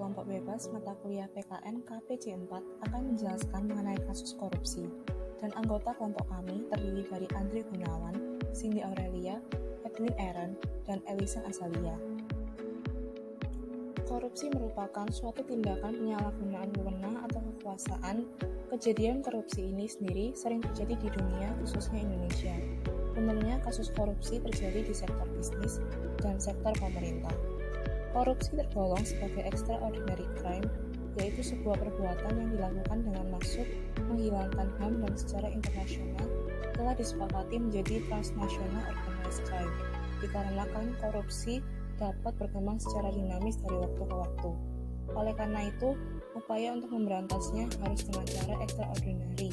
kelompok bebas mata kuliah PKN KPC 4 akan menjelaskan mengenai kasus korupsi. Dan anggota kelompok kami terdiri dari Andri Gunawan, Cindy Aurelia, Edwin Aaron, dan Elisa Azalia. Korupsi merupakan suatu tindakan penyalahgunaan wewenang atau kekuasaan. Kejadian korupsi ini sendiri sering terjadi di dunia, khususnya Indonesia. Umumnya kasus korupsi terjadi di sektor bisnis dan sektor pemerintah. Korupsi tergolong sebagai extraordinary crime, yaitu sebuah perbuatan yang dilakukan dengan maksud menghilangkan HAM dan secara internasional telah disepakati menjadi transnational organized crime, dikarenakan korupsi dapat berkembang secara dinamis dari waktu ke waktu. Oleh karena itu, upaya untuk memberantasnya harus dengan cara extraordinary,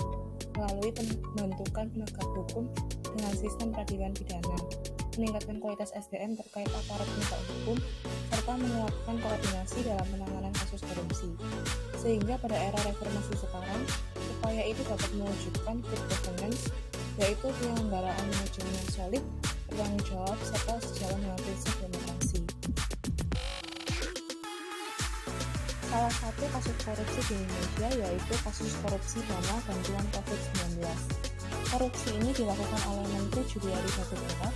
melalui pembentukan penegak hukum dengan sistem peradilan pidana, meningkatkan kualitas SDM terkait aparat penegak hukum, serta menguatkan koordinasi dalam penanganan kasus korupsi. Sehingga pada era reformasi sekarang, upaya itu dapat mewujudkan good governance, yaitu penyelenggaraan manajemen yang solid, bertanggung jawab, serta sejalan dengan prinsip demokrasi. Salah satu kasus korupsi di Indonesia yaitu kasus korupsi dana bantuan COVID-19. Korupsi ini dilakukan oleh Menteri Juliari Batubara,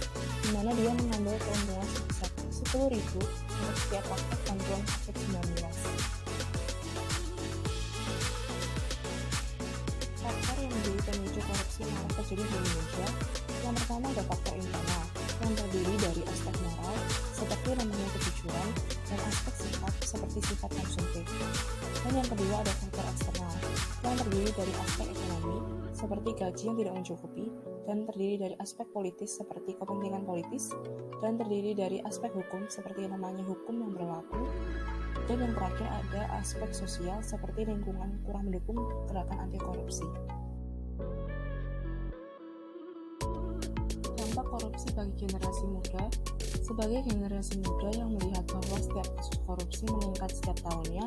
di mana dia mengambil keuntungan sebesar 10.000 untuk setiap paket bantuan COVID-19. Faktor yang menjadi pemicu korupsi marak terjadi di Indonesia, yang pertama ada faktor internal, yang terdiri dari aspek moral, seperti lemahnya kejujuran, dan aspek sifat, seperti sifat konsumtif. Dan yang kedua ada faktor eksternal, yang terdiri dari aspek ekonomi, seperti gaji yang tidak mencukupi, dan terdiri dari aspek politis seperti kepentingan politis, dan terdiri dari aspek hukum seperti namanya hukum yang berlaku, dan yang terakhir ada aspek sosial seperti lingkungan kurang mendukung gerakan anti korupsi. Dampak korupsi bagi generasi muda. Sebagai generasi muda yang melihat bahwa setiap kasus korupsi meningkat setiap tahunnya,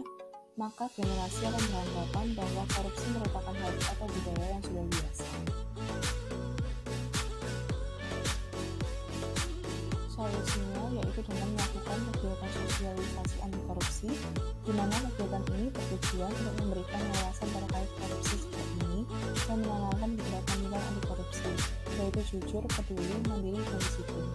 maka generasi akan beranggapan bahwa korupsi merupakan hal atau budaya yang sudah biasa. Solusinya yaitu dengan melakukan kegiatan sosialisasi anti korupsi, di mana kegiatan ini bertujuan untuk memberikan wawasan terkait korupsi seperti ini dan menanamkan beberapa nilai anti korupsi, yaitu jujur, peduli, mandiri, dan disiplin.